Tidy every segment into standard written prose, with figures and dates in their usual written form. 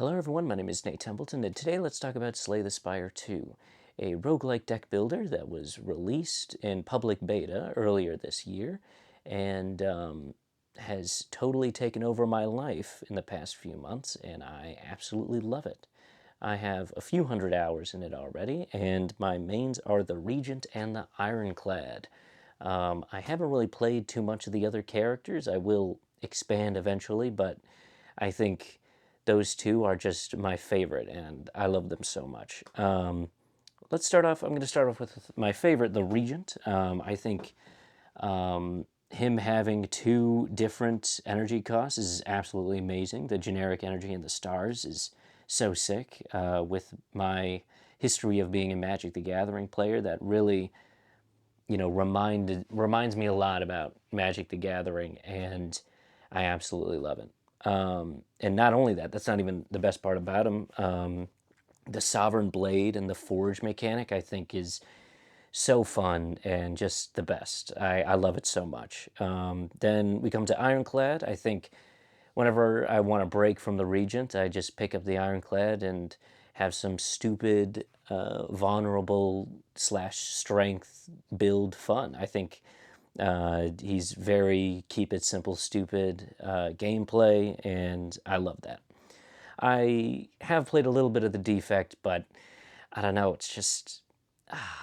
Hello everyone, my name is Nate Templeton, and today let's talk about Slay the Spire 2, a roguelike deck builder that was released in public beta earlier this year, and has totally taken over my life in the past few months, and I absolutely love it. I have a few hundred hours in it already, and my mains are the Regent and the Ironclad. I haven't really played too much of the other characters. I will expand eventually, but I think those two are just my favorite, and I love them so much. Let's start off. I'm going to start off with my favorite, the Regent. I think him having two different energy costs is absolutely amazing. The generic energy and the stars is so sick. With my history of being a Magic the Gathering player, that really, reminds me a lot about Magic the Gathering, and I absolutely love it. And not only that, that's not even the best part about him. The Sovereign Blade and the Forge mechanic, I think, is so fun and just the best. I love it so much. Then we come to Ironclad. I think whenever I want to break from the Regent, I just pick up the Ironclad and have some stupid, vulnerable slash strength build fun. I think he's very keep it simple, stupid gameplay, and I love that. I have played a little bit of the Defect, but I don't know. It's just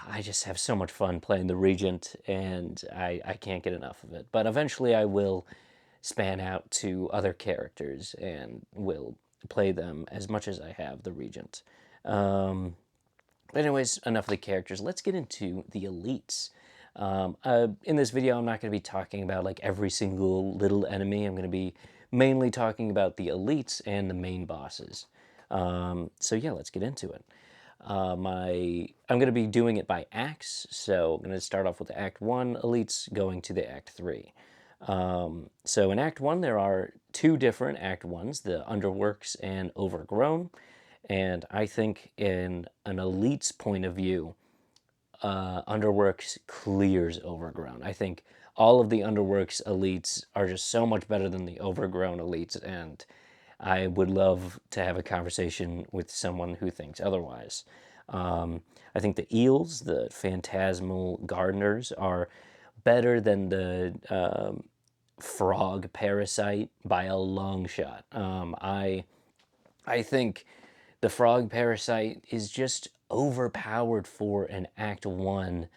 I just have so much fun playing the Regent, and I can't get enough of it. But eventually, I will span out to other characters and will play them as much as I have the Regent. But anyways, enough of the characters. Let's get into the elites. In this video, I'm not going to be talking about like every single little enemy. I'm going to be mainly talking about the elites and the main bosses. So yeah, let's get into it. I'm going to be doing it by acts. So I'm going to start off with the Act 1 elites going to the Act 3. So in Act 1, there are two different Act 1s, the Underworks and Overgrown. And I think in an elite's point of view, Underworks clears Overgrown. I think all of the Underworks elites are just so much better than the Overgrown elites, and I would love to have a conversation with someone who thinks otherwise. I think the Eels, the Phantasmal Gardeners, are better than the Frog Parasite by a long shot. I think the Frog Parasite is just overpowered for an Act 1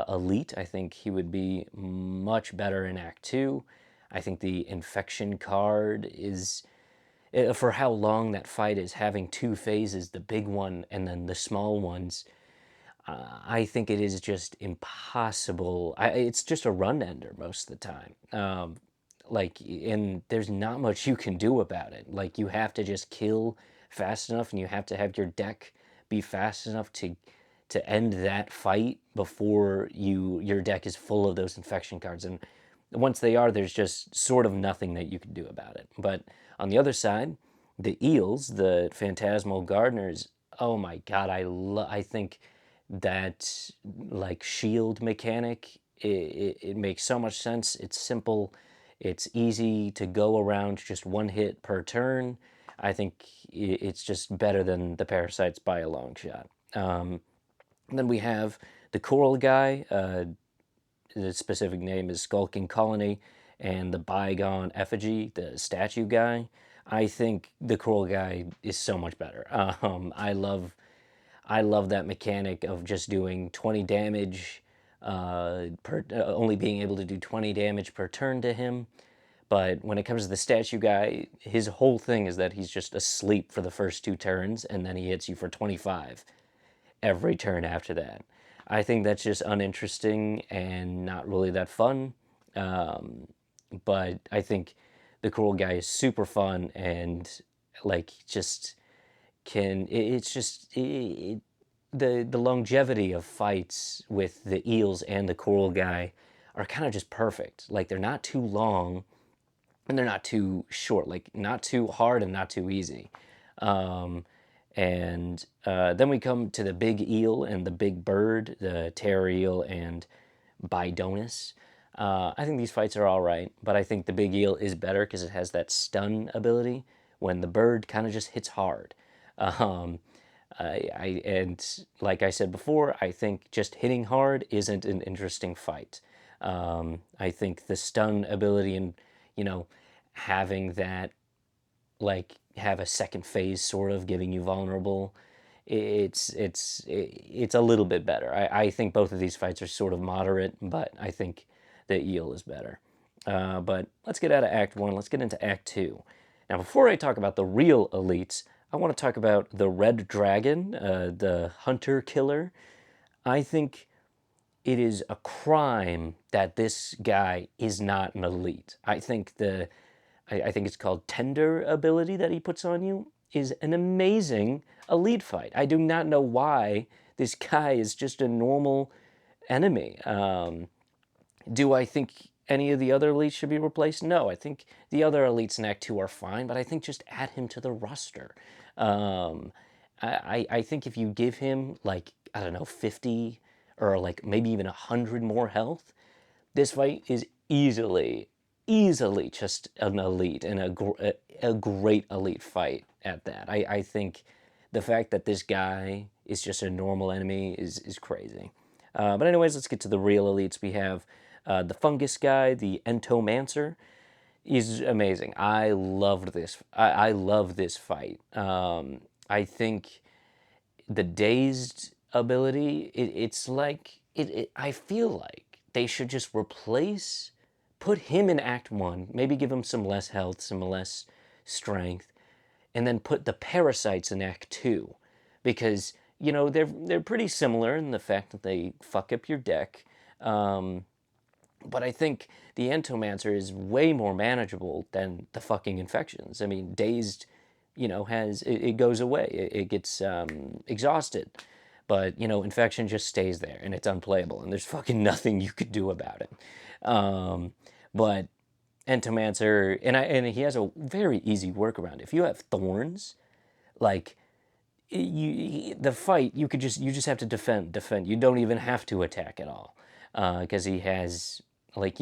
elite. I think he would be much better in Act 2. I think the Infection card is, for how long that fight is, having two phases, the big one and then the small ones, I think it is just impossible. It's just a run ender most of the time. And there's not much you can do about it. Like, you have to just kill fast enough, and you have to have your deck be fast enough to end that fight before your deck is full of those infection cards. And once they are, there's just sort of nothing that you can do about it. But on the other side, the Eels, the Phantasmal Gardeners, oh my god, I think that like shield mechanic, it makes so much sense. It's simple, it's easy to go around, just one hit per turn. I think it's just better than the Parasites by a long shot. Then we have the Coral Guy. The specific name is Skulking Colony, and the Bygone Effigy, the statue guy. I think the Coral Guy is so much better. I love that mechanic of just doing 20 damage, only being able to do 20 damage per turn to him. But when it comes to the statue guy, his whole thing is that he's just asleep for the first two turns, and then he hits you for 25 every turn after that. I think that's just uninteresting and not really that fun. But I think the Coral Guy is super fun, and like just it's just the longevity of fights with the Eels and the Coral Guy are kind of just perfect. Like, they're not too long and they're not too short, like not too hard and not too easy. And then we come to the big eel and the big bird, the terror eel and Bidonus. I think these fights are all right, but I think the big eel is better because it has that stun ability, when the bird kind of just hits hard. Um, and like I said before, I think just hitting hard isn't an interesting fight. I think the stun ability and, you know, having that, like, have a second phase sort of giving you vulnerable, it's a little bit better. I think both of these fights are sort of moderate, but I think the eel is better. But let's get out of Act 1. Let's get into Act 2. Now, before I talk about the real elites, I want to talk about the Red Dragon, the hunter killer. I think it is a crime that this guy is not an elite. I think it's called tender ability that he puts on you is an amazing elite fight. I do not know why this guy is just a normal enemy. Do I think any of the other elites should be replaced? No, I think the other elites in Act 2 are fine, but I think just add him to the roster. Um, I think if you give him, like, I don't know, 50 or like maybe even 100 more health, this fight is easily just an elite and a great elite fight at that. I think the fact that this guy is just a normal enemy is crazy. But anyways, let's get to the real elites. We have the fungus guy, the Entomancer. Is amazing. I loved this. I love this fight. I think the dazed ability, it's like I feel like they should just put him in Act 1, maybe give him some less health, some less strength, and then put the parasites in Act 2, because they're pretty similar in the fact that they fuck up your deck. But I think the Entomancer is way more manageable than the fucking infections. I mean, dazed, it goes away. It gets exhausted. But, infection just stays there and it's unplayable and there's fucking nothing you could do about it. But Entomancer, and he has a very easy workaround. If you have thorns, like, the fight, you just have to defend. You don't even have to attack at all, because he has, like,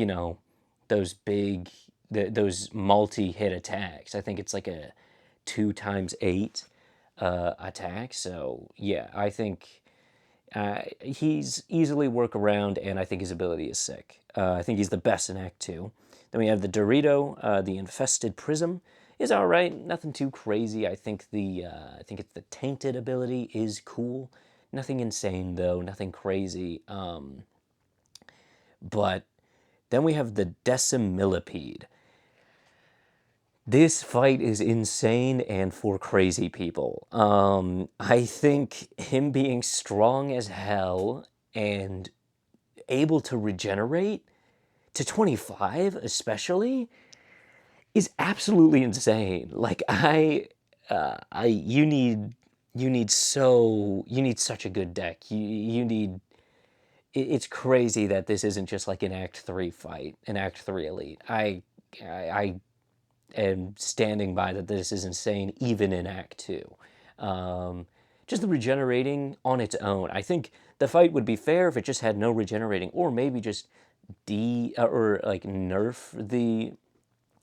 those those multi-hit attacks. I think it's like a 2 x 8 attack. So yeah, I think he's easily work around, and I think his ability is sick. I think he's the best in Act 2. Then we have the Dorito, the Infested Prism. Is all right, nothing too crazy. I think it's the Tainted ability is cool. Nothing insane though, nothing crazy. But then we have the Decimillipede. This fight is insane and for crazy people. I think him being strong as hell and able to regenerate to 25 especially is absolutely insane. Like, you need such a good deck. You need it's crazy that this isn't just like an Act 3 fight, an Act 3 elite. I am standing by that this is insane even in Act 2. Just the regenerating on its own. I think the fight would be fair if it just had no regenerating, or maybe just or like nerf the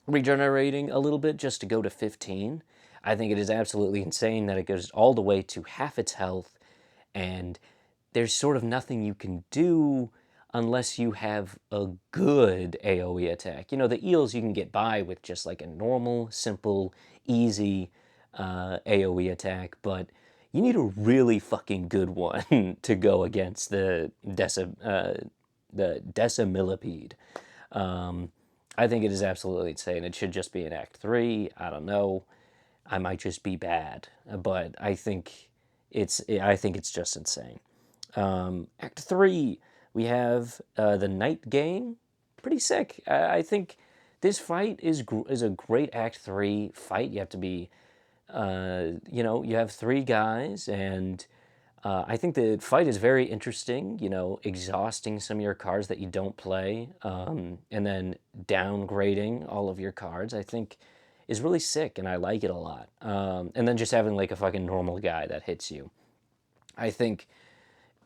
regenerating a little bit just to go to 15. I think it is absolutely insane that it goes all the way to half its health, and there's sort of nothing you can do unless you have a good AoE attack. The eels you can get by with just like a normal, simple, easy AoE attack, but you need a really fucking good one to go against the Decimillipede. I think it is absolutely insane. It should just be in Act 3. I don't know. I might just be bad, but I think it's just insane. Act 3, we have the Night Game. Pretty sick. I think this fight is a great Act 3 fight. You have to be, you have 3 guys, and I think the fight is very interesting, exhausting some of your cards that you don't play, and then downgrading all of your cards, I think is really sick, and I like it a lot. And then just having like a fucking normal guy that hits you. I think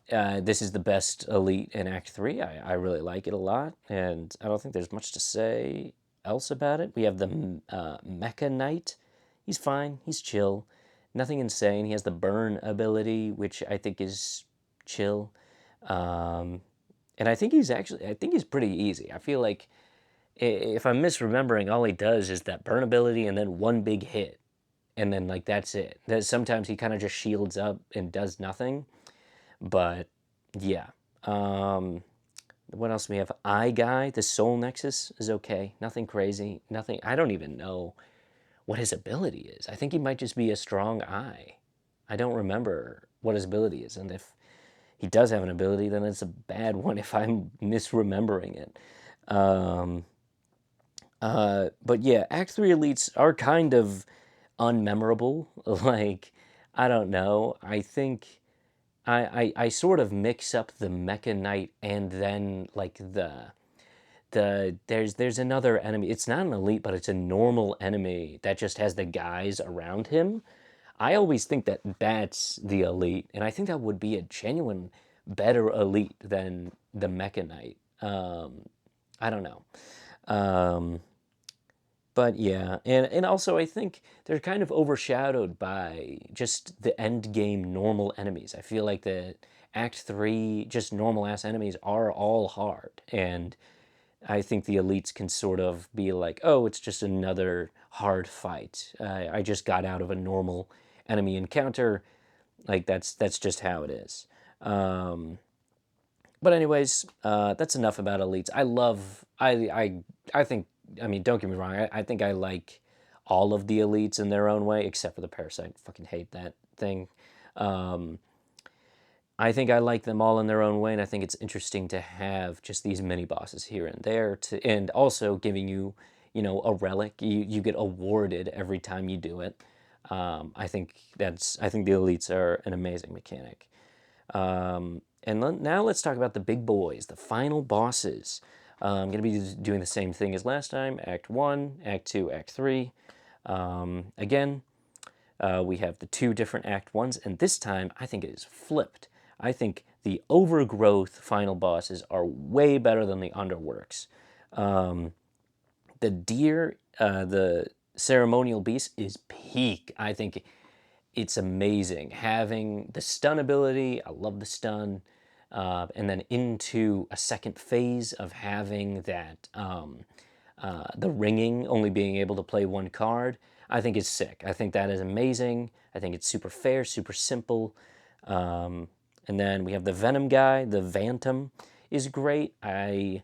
this is the best elite in Act 3. I really like it a lot, and I don't think there's much to say else about it. We have the Mecha Knight. he's fine. He's chill. Nothing insane. He has the burn ability, which I think is chill. Um, and I think he's pretty easy. I feel like if I'm misremembering, all he does is that burn ability and then one big hit, and then like that's it. That sometimes he kind of just shields up and does nothing. But yeah. Um, what else do we have? Eye Guy, the Soul Nexus is okay. Nothing crazy. Nothing. I don't even know what his ability is. I think he might just be a strong eye. I don't remember what his ability is, and if he does have an ability, then it's a bad one if I'm misremembering it. Um, but yeah, Act 3 elites are kind of unmemorable. Like, I don't know. I think I sort of mix up the Mecha Knight and then like there's another enemy. It's not an elite, but it's a normal enemy that just has the guys around him. I always think that that's the elite, and I think that would be a genuine better elite than the Mecha Knight. I don't know. Um, but yeah, and also I think they're kind of overshadowed by just the end game normal enemies. I feel like the Act 3 just normal ass enemies are all hard, and I think the elites can sort of be like, oh, it's just another hard fight. I just got out of a normal enemy encounter. Like that's just how it is. But anyways, that's enough about elites. I think, I mean, don't get me wrong. I think I like all of the elites in their own way, except for the parasite. Fucking hate that thing. I think I like them all in their own way, and I think it's interesting to have just these mini bosses here and there, and also giving you, a relic. You get awarded every time you do it. I think the elites are an amazing mechanic. And now let's talk about the big boys, the final bosses. I'm going to be doing the same thing as last time: Act 1, Act 2, Act 3. Again, we have the two different Act 1s, and this time I think it is flipped. I think the overgrowth final bosses are way better than the underworks. The deer, the ceremonial beast, is peak. I think it's amazing. Having the stun ability, I love the stun, and then into a second phase of having that the ringing, only being able to play one card, I think is sick. I think that is amazing. I think it's super fair, super simple. And then we have the Venom guy. The Phantom is great. I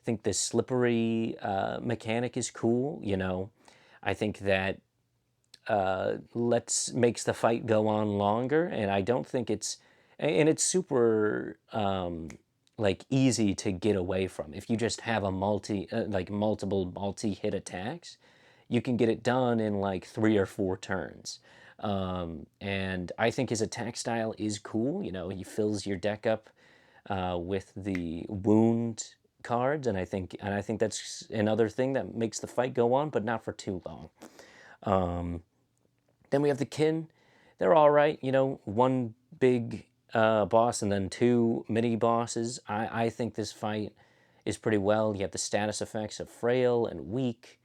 think the slippery mechanic is cool. I think that makes the fight go on longer, and I don't think it's super like easy to get away from. If you just have a multiple multi-hit attacks, you can get it done in like 3 or 4 turns. And I think his attack style is cool. He fills your deck up with the wound cards, and I think that's another thing that makes the fight go on, but not for too long. Then we have the kin. They're all right. One big boss and then 2 mini bosses. I think this fight is pretty well. You have the status effects of frail and weak.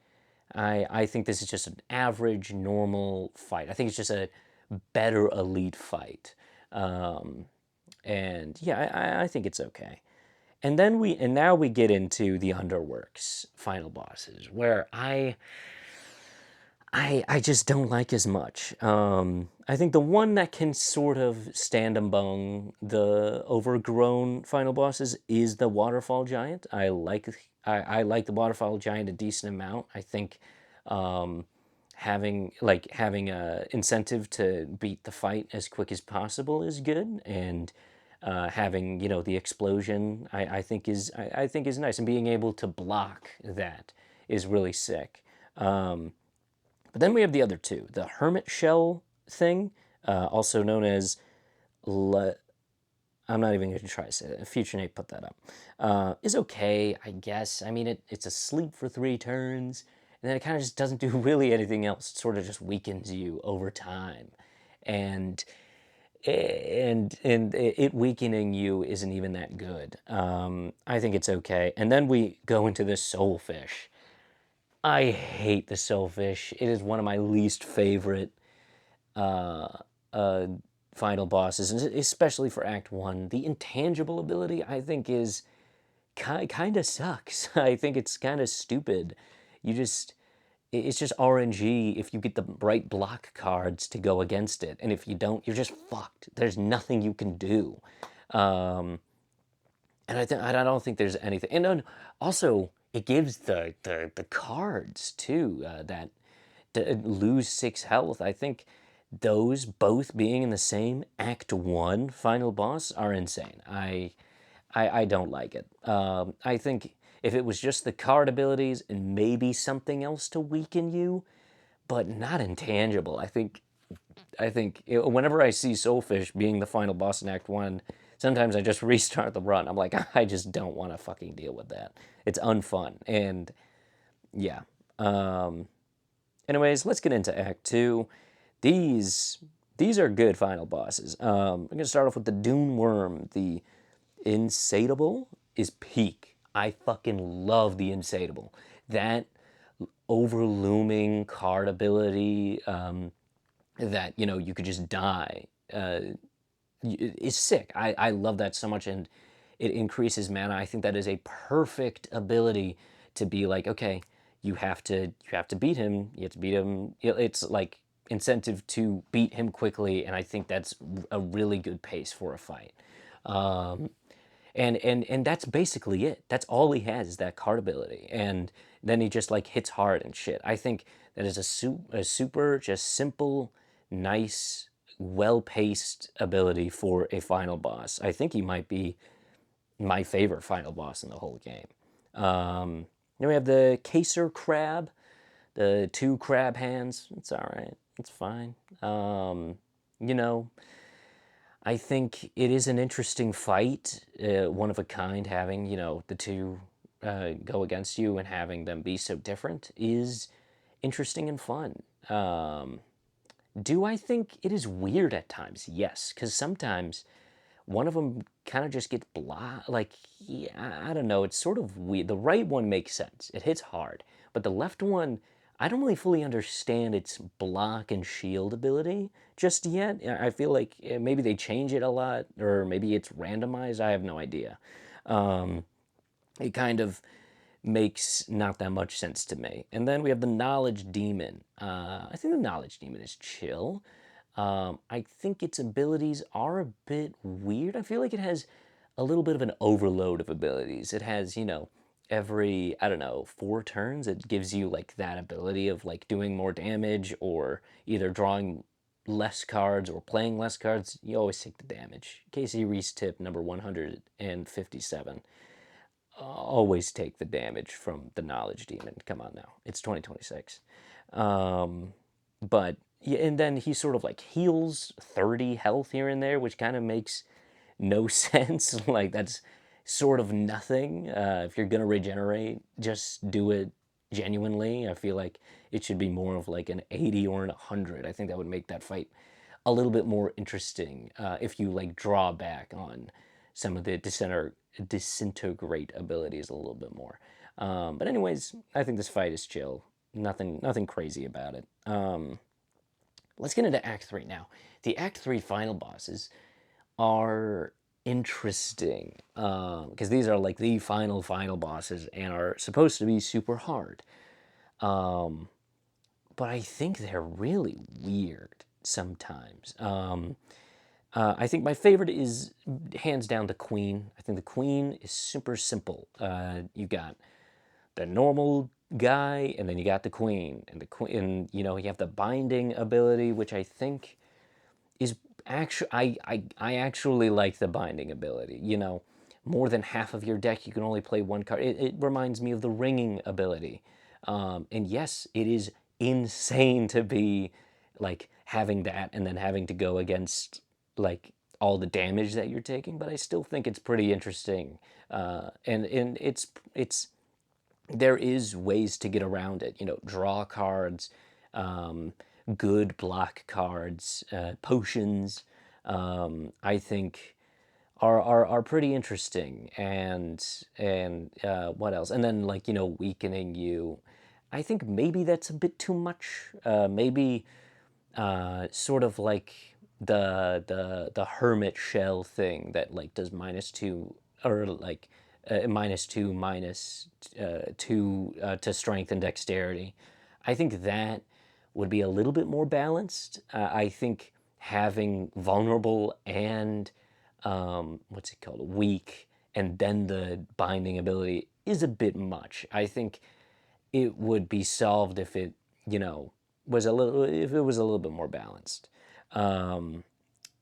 I think this is just an average, normal fight. I think it's just a better elite fight. And yeah, I think it's okay. And now we get into the Underworks final bosses, where I just don't like as much. I think the one that can sort of stand among the overgrown final bosses is the Waterfall Giant. I like the Waterfall Giant a decent amount. I think having a incentive to beat the fight as quick as possible is good, and having the explosion I think is nice, and being able to block that is really sick. But then we have the other two. The Hermit Shell thing, also known as... I'm not even going to try to say that. Future Nate put that up. Is okay, I guess. I mean, it's asleep for 3 turns, and then it kind of just doesn't do really anything else. It sort of just weakens you over time. And it weakening you isn't even that good. I think it's okay. And then we go into the Soulfish. I hate the Soulfish. It is one of my least favorite uh, uh, final bosses, and especially for Act 1. The intangible ability, I think, is kind of sucks. I think it's kind of stupid. You just, it's just RNG if you get the right block cards to go against it, and if you don't, you're just fucked. There's nothing you can do. Um, and I don't think there's anything. And then also, it gives the cards too that to lose 6 health. I think those both being in the same Act 1 final boss are insane. I don't like it. I think if it was just the card abilities and maybe something else to weaken you, but not intangible. Whenever I see Soulfish being the final boss in Act 1, sometimes I just restart the run. I'm like, I just don't want to fucking deal with that. It's unfun. And yeah. Um, Anyways, let's get into Act 2. These these are good final bosses. I'm going to start off with the Dune Worm. The Insatiable is peak. I fucking love the Insatiable. That overlooming card ability that, you could just die is sick. I love that so much, and it increases mana. I think that is a perfect ability to be like, okay, you have to beat him. You have to beat him. It's like incentive to beat him quickly, and I think that's a really good pace for a fight. Um, and that's basically it. That's all he has is that card ability, and then he just like hits hard and shit. I think that is a super just simple, nice, well paced ability for a final boss. I think he might be my favorite final boss in the whole game. Then we have the Caser Crab, the two crab hands. It's all right. It's fine. You know, I think it is an interesting fight, one of a kind. Having the two go against you and having them be so different is interesting and fun. Do I think it is weird at times? Yes, because sometimes one of them kind of just gets blah. Like, yeah, I don't know. It's sort of weird. The right one makes sense. It hits hard, but the left one, I don't really fully understand its block and shield ability just yet. I feel like maybe they change it a lot, or maybe it's randomized. I have no idea. It kind of makes not that much sense to me. And then we have the Knowledge Demon. I think the Knowledge Demon is chill. I think its abilities are a bit weird. I feel like it has a little bit of an overload of abilities. It has, every, I don't know, 4 turns, it gives you like that ability of like doing more damage or either drawing less cards or playing less cards. You always take the damage. Casey Reese tip number 157. Always take the damage from the Knowledge Demon. Come on now. It's 2026. But yeah, and then he sort of like heals 30 health here and there, which kind of makes no sense. Like that's sort of nothing. If you're gonna regenerate, just do it genuinely. I feel like it should be more of like an 80 or an 100. I think that would make that fight a little bit more interesting if you like draw back on some of the disintegrate abilities a little bit more. But anyways, I think this fight is chill. Nothing crazy about it. Let's get into Act 3 now. The Act 3 final bosses are interesting because these are like the final bosses and are supposed to be super hard. But I think they're really weird sometimes. I think my favorite is hands down the Queen. I think the Queen is super simple. You got the normal guy, and then you got the Queen, and the Queen, and you have the binding ability, which I think is actually I actually like the binding ability. More than half of your deck you can only play one card. It reminds me of the ringing ability, and yes, it is insane to be like having that and then having to go against like all the damage that you're taking. But I still think it's pretty interesting, and it's there is ways to get around it. Draw cards, um, good block cards, potions. I think are pretty interesting, and what else? And then like weakening you. I think maybe that's a bit too much. Maybe sort of like the hermit shell thing that like does -2 or like -2 -2 to strength and dexterity. I think that would be a little bit more balanced. I think having vulnerable and what's it called, weak, and then the binding ability is a bit much. I think it would be solved if it, you know, was a little, if it was a little bit more balanced. Um,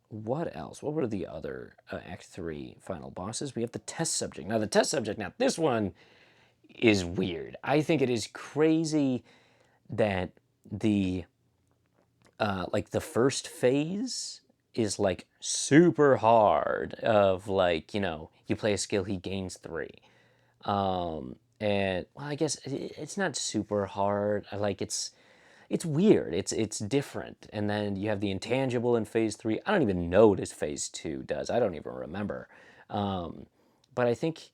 what else? What were the other Act 3 final bosses? We have the test subject. Now, the test subject, now this one is weird. I think it is crazy that the, like the first phase is like super hard of like, you know, you play a skill, he gains 3. And well, I guess it's not super hard. Like it's weird. It's different. And then you have the intangible in phase 3. I don't even know what his phase 2 does. I don't even remember. But I think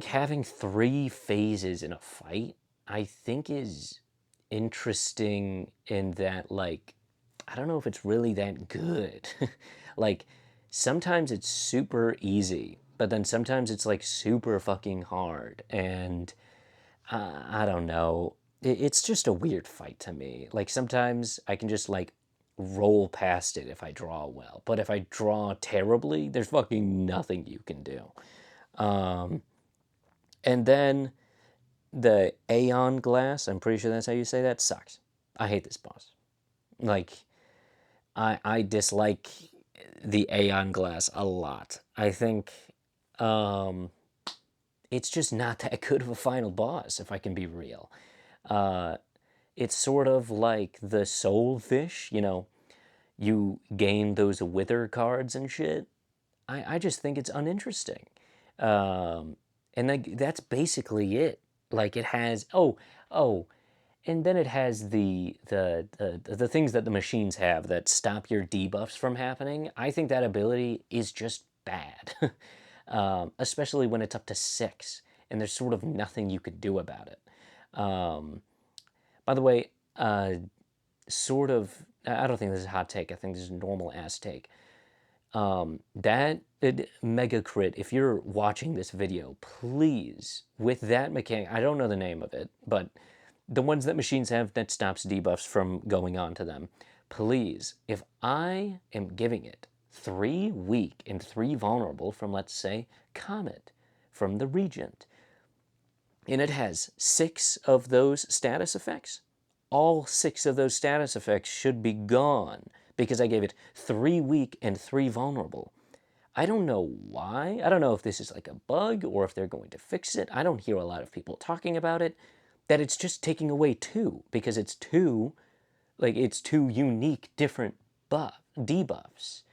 having 3 phases in a fight, I think is interesting in that like I don't know if it's really that good. Like sometimes it's super easy, but then sometimes it's like super fucking hard and I don't know. It's just a weird fight to me. Like sometimes I can just like roll past it if I draw well, but if I draw terribly, there's fucking nothing you can do. And then the Aeon Glass, I'm pretty sure that's how you say that, sucks. I hate this boss. Like I dislike the Aeon Glass a lot. I think it's just not that good of a final boss, if I can be real. It's sort of like the Soul Fish, you know, you gain those Wither cards and shit. I just think it's uninteresting. And like, that's basically it. Like it has, oh, and then it has the things that the machines have that stop your debuffs from happening. I think that ability is just bad, especially when it's up to 6, and there's sort of nothing you could do about it. By the way, sort of, I don't think this is a hot take. I think this is a normal ass take. That mega crit, if you're watching this video, please, with that mechanic, I don't know the name of it, but the ones that machines have that stops debuffs from going on to them, please, if I am giving it 3 weak and 3 vulnerable from, let's say, Comet, from the Regent, and it has 6 of those status effects, all 6 of those status effects should be gone because I gave it 3 weak and 3 vulnerable. I don't know why. I don't know if this is like a bug or if they're going to fix it. I don't hear a lot of people talking about it. That it's just taking away 2 because it's 2, like it's 2 unique different debuffs.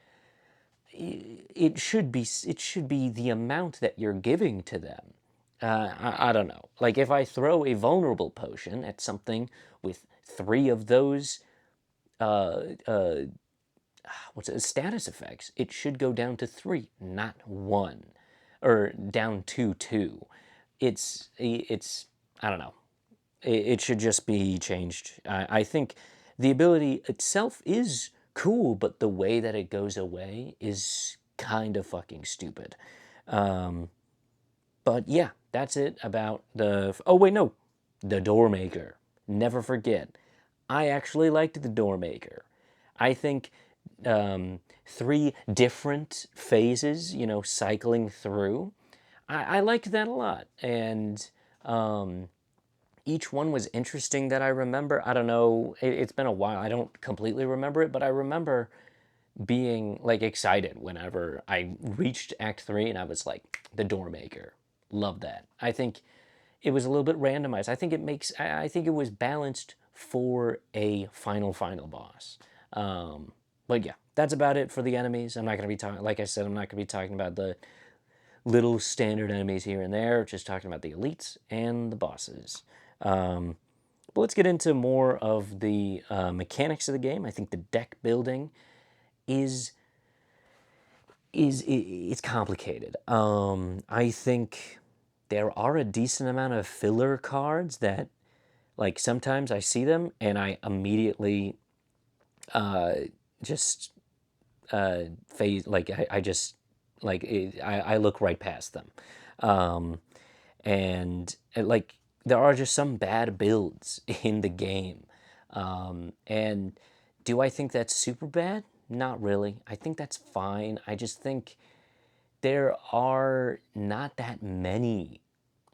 It should be the amount that you're giving to them. I don't know. Like if I throw a vulnerable potion at something with 3 of those what's it, status effects, it should go down to 3, not 1, or down to 2. It's I don't know. It should just be changed. I think the ability itself is cool, but the way that it goes away is kind of fucking stupid. But yeah, that's it about the. Oh, wait, no. The Doormaker. Never forget. I actually liked the Doormaker. I think 3 different phases, you know, cycling through, I liked that a lot. And each one was interesting that I remember. I don't know, it's been a while. I don't completely remember it, but I remember being like excited whenever I reached Act 3 and I was like, the Doormaker. Love that. I think it was a little bit randomized. I think it makes, I think it was balanced for a final boss. But yeah, that's about it for the enemies. I'm not going to be talking, like I said, I'm not going to be talking about the little standard enemies here and there, just talking about the elites and the bosses. But let's get into more of the mechanics of the game. I think the deck building is it's complicated. I think there are a decent amount of filler cards that Like sometimes I see them and I immediately uh, just phase like I just like I look right past them, um, and like there are just some bad builds in the game, and do I think that's super bad? Not really. I think that's fine. I just think there are not that many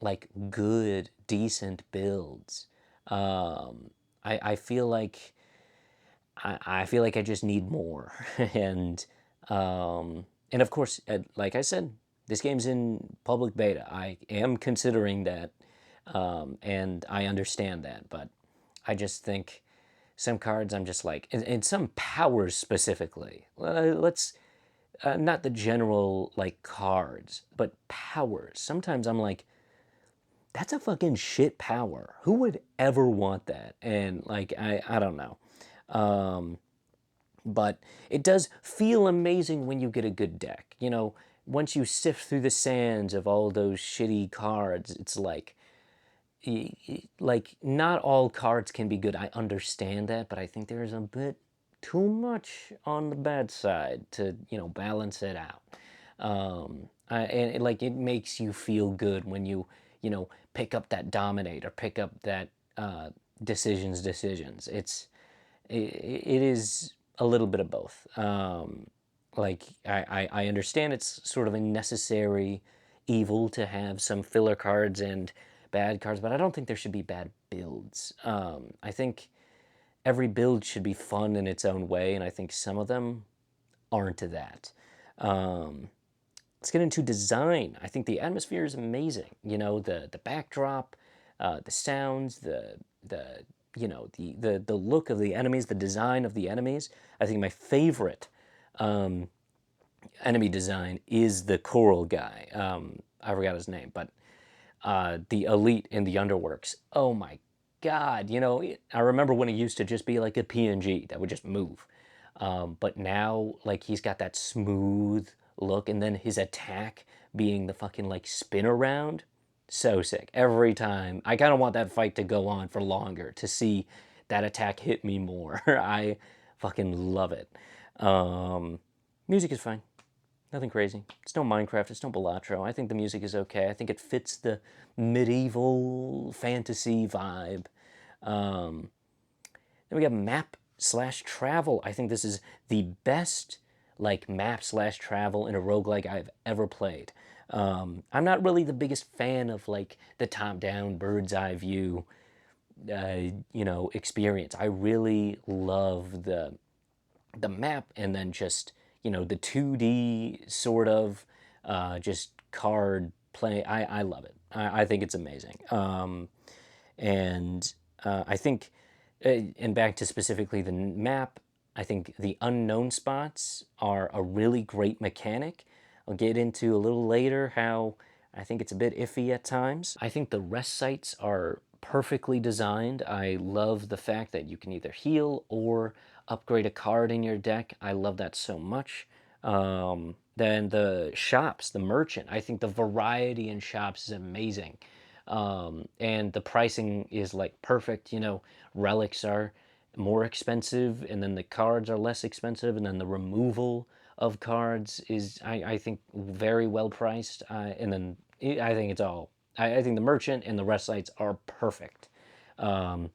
like good, decent builds. I feel like I feel like I just need more, and and of course, like I said, this game's in public beta. I am considering that, and I understand that, but I just think some cards I'm just like, and some powers specifically. Let's not the general like cards, but powers. Sometimes I'm like, that's a fucking shit power. Who would ever want that? And like, I don't know. But it does feel amazing when you get a good deck. You know, once you sift through the sands of all those shitty cards, it's like not all cards can be good. I understand that, but I think there's a bit too much on the bad side to, balance it out. And like it makes you feel good when you pick up that dominate or pick up that decisions. It is a little bit of both. Like I understand it's sort of a necessary evil to have some filler cards and bad cards, but I don't think there should be bad builds. I think every build should be fun in its own way, and I think some of them aren't that. Let's get into design. I think the atmosphere is amazing. The backdrop, the sounds, the the look of the enemies, the design of the enemies. I think my favorite enemy design is the coral guy. I forgot his name, but the elite in the underworks. Oh my god! I remember when he used to just be like a PNG that would just move. But now, like, he's got that smooth look, and then his attack being the fucking, like, spin around. So sick. Every time. I kind of want that fight to go on for longer to see that attack hit me more. I fucking love it. Music is fine. Nothing crazy. It's no Minecraft. It's no Balatro. I think the music is okay. I think it fits the medieval fantasy vibe. Then we got map slash travel. I think this is the best like map slash travel in a roguelike I've ever played. I'm not really the biggest fan of like the top down bird's eye view, experience. I really love the map and then just the 2D sort of just card play. I love it. I think it's amazing. And I think, and back to specifically the map, I think the unknown spots are a really great mechanic. I'll get into a little later how I think it's a bit iffy at times. I think the rest sites are perfectly designed. I love the fact that you can either heal or upgrade a card in your deck. I love that so much. Then the shops, the merchant, I think the variety in shops is amazing. And the pricing is like perfect. Relics are more expensive, and then the cards are less expensive, and then the removal of cards is, I think, very well priced. And then I think it's all, I think the merchant and the rest sites are perfect. But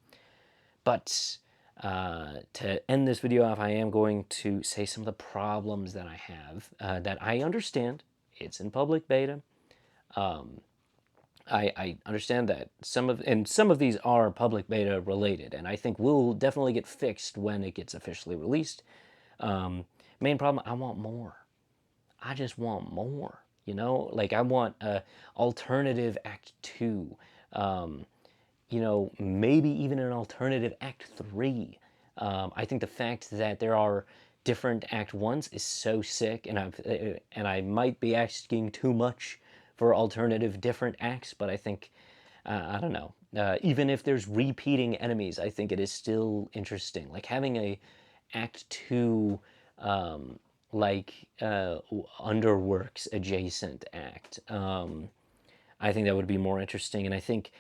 to end this video off, I am going to say some of the problems that I have that I understand. It's in public beta. I understand that some of these are public beta related, and I think will definitely get fixed when it gets officially released. Main problem, I want more. I just want more. Like I want a alternative Act 2. Maybe even an alternative Act 3. I think the fact that there are different Act 1s is so sick, and I might be asking too much for alternative different acts, but I think, I don't know. Even if there's repeating enemies, I think it is still interesting. Like having a Act 2, like Underworks adjacent act. I think that would be more interesting, and I think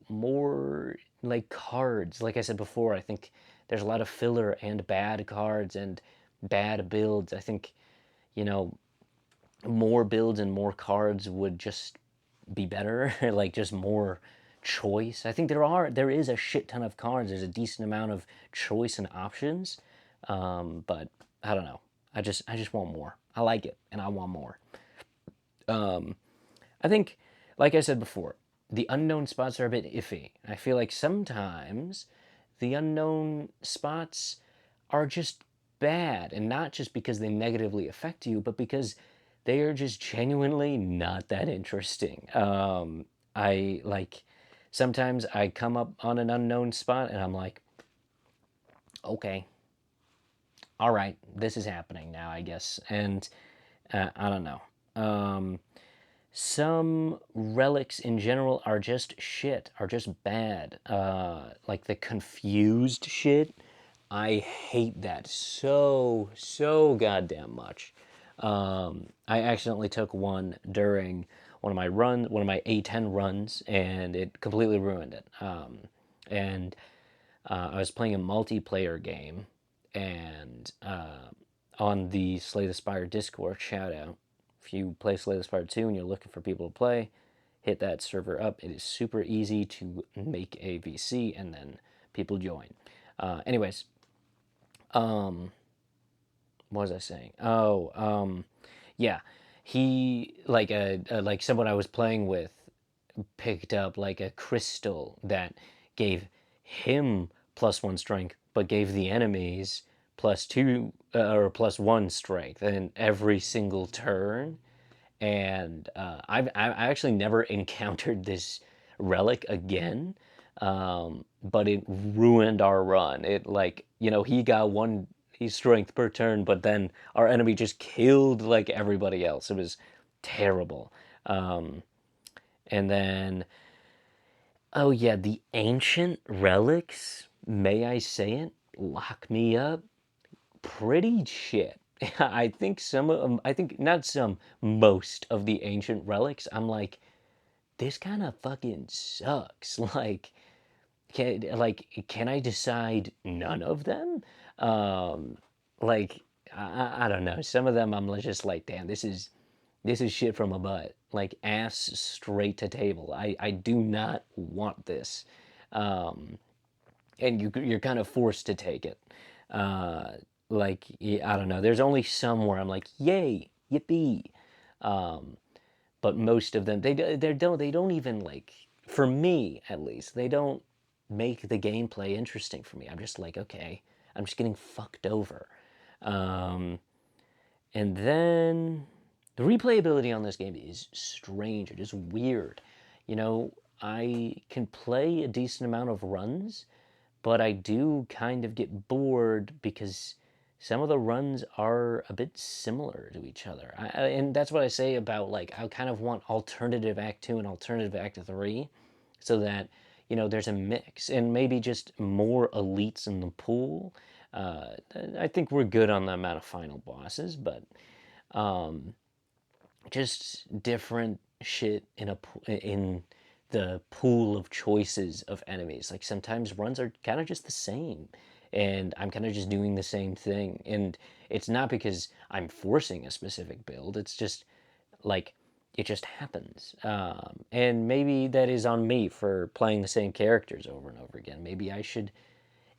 more like cards. Like I said before, I think there's a lot of filler and bad cards and bad builds. I think, you know, more builds and more cards would just be better, like just more choice. I think there is a shit ton of cards. There's a decent amount of choice and options, but I don't know. I just want more. I like it, and I want more. I think, like I said before, the unknown spots are a bit iffy. I feel like sometimes the unknown spots are just bad, and not just because they negatively affect you, but because they are just genuinely not that interesting. I like sometimes I come up on an unknown spot and I'm like, okay, all right, this is happening now, I guess. And I don't know. Some relics in general are just shit, are just bad. Like the confused shit, I hate that so goddamn much. I accidentally took one during one of my A10 runs, and it completely ruined it. And I was playing a multiplayer game, and on the Slay the Spire Discord, shout out. If you play Slay the Spire 2 and you're looking for people to play, hit that server up. It is super easy to make a VC and then people join. Anyways, what was I saying? Oh, yeah. He like someone I was playing with picked up like a crystal that gave him +1 strength, but gave the enemies +2 or +1 strength in every single turn. And I actually never encountered this relic again, but it ruined our run. It like he got one strength per turn, but then our enemy just killed like everybody else. It was terrible. And then oh yeah, the ancient relics. May I say it? Lock me up pretty shit. I think some of them, I think not some, most of the ancient relics, I'm like, this kind of fucking sucks. Can I decide none of them? Um, like, I don't know. Some of them I'm just like, damn, this is shit from a butt. Like ass straight to table. I do not want this. And you're kind of forced to take it. Uh, like I don't know. There's only some where I'm like, yay, yippee. But most of them, they don't even like, for me at least, they don't make the gameplay interesting for me. I'm just like, okay, I'm just getting fucked over. Um, and then the replayability on this game is strange. It is weird. You know, I can play a decent amount of runs, but I do kind of get bored because some of the runs are a bit similar to each other. And that's what I say about like I kind of want alternative Act 2 and alternative Act 3 so that there's a mix and maybe just more elites in the pool. I think we're good on the amount of final bosses, but just different shit in the pool of choices of enemies. Like sometimes runs are kind of just the same, and I'm kind of just doing the same thing. And it's not because I'm forcing a specific build. It's just like it just happens. And maybe that is on me for playing the same characters over and over again. Maybe I should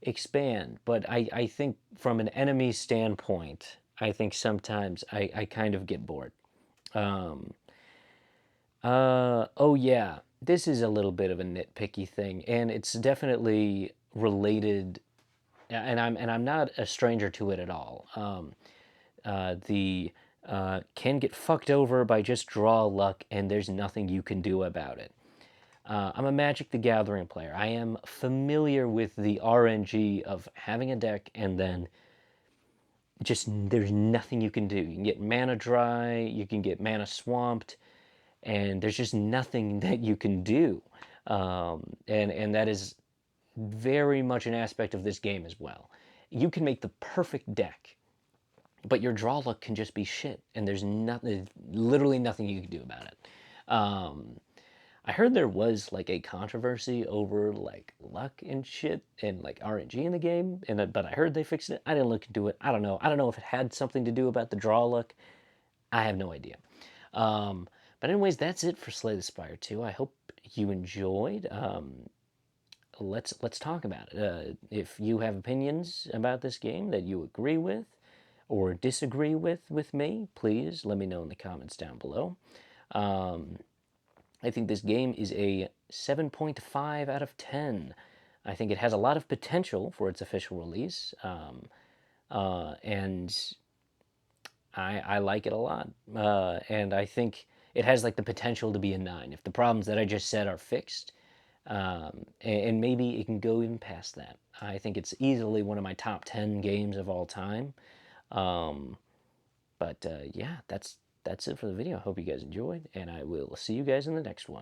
expand. But I think from an enemy standpoint, I think sometimes I kind of get bored. Oh yeah, this is a little bit of a nitpicky thing, and it's definitely related, and I'm not a stranger to it at all. The can get fucked over by just draw luck, and there's nothing you can do about it. I'm a Magic the Gathering player. I am familiar with the RNG of having a deck and then just there's nothing you can do. You can get mana dry, you can get mana swamped, and there's just nothing that you can do. And that is very much an aspect of this game as well. You can make the perfect deck, but your draw luck can just be shit, and there's nothing, literally nothing you can do about it. I heard there was like a controversy over like luck and shit and like RNG in the game, but I heard they fixed it. I didn't look into it. I don't know. I don't know if it had something to do about the draw luck. I have no idea. Um, but anyways, that's it for Slay the Spire 2. I hope you enjoyed. Let's talk about it. If you have opinions about this game that you agree with or disagree with me, please let me know in the comments down below. I think this game is a 7.5 out of 10. I think it has a lot of potential for its official release, and I like it a lot. And I think it has like the potential to be a 9 if the problems that I just said are fixed. And maybe it can go even past that. I think it's easily one of my top 10 games of all time. But yeah, that's it for the video. I hope you guys enjoyed, and I will see you guys in the next one.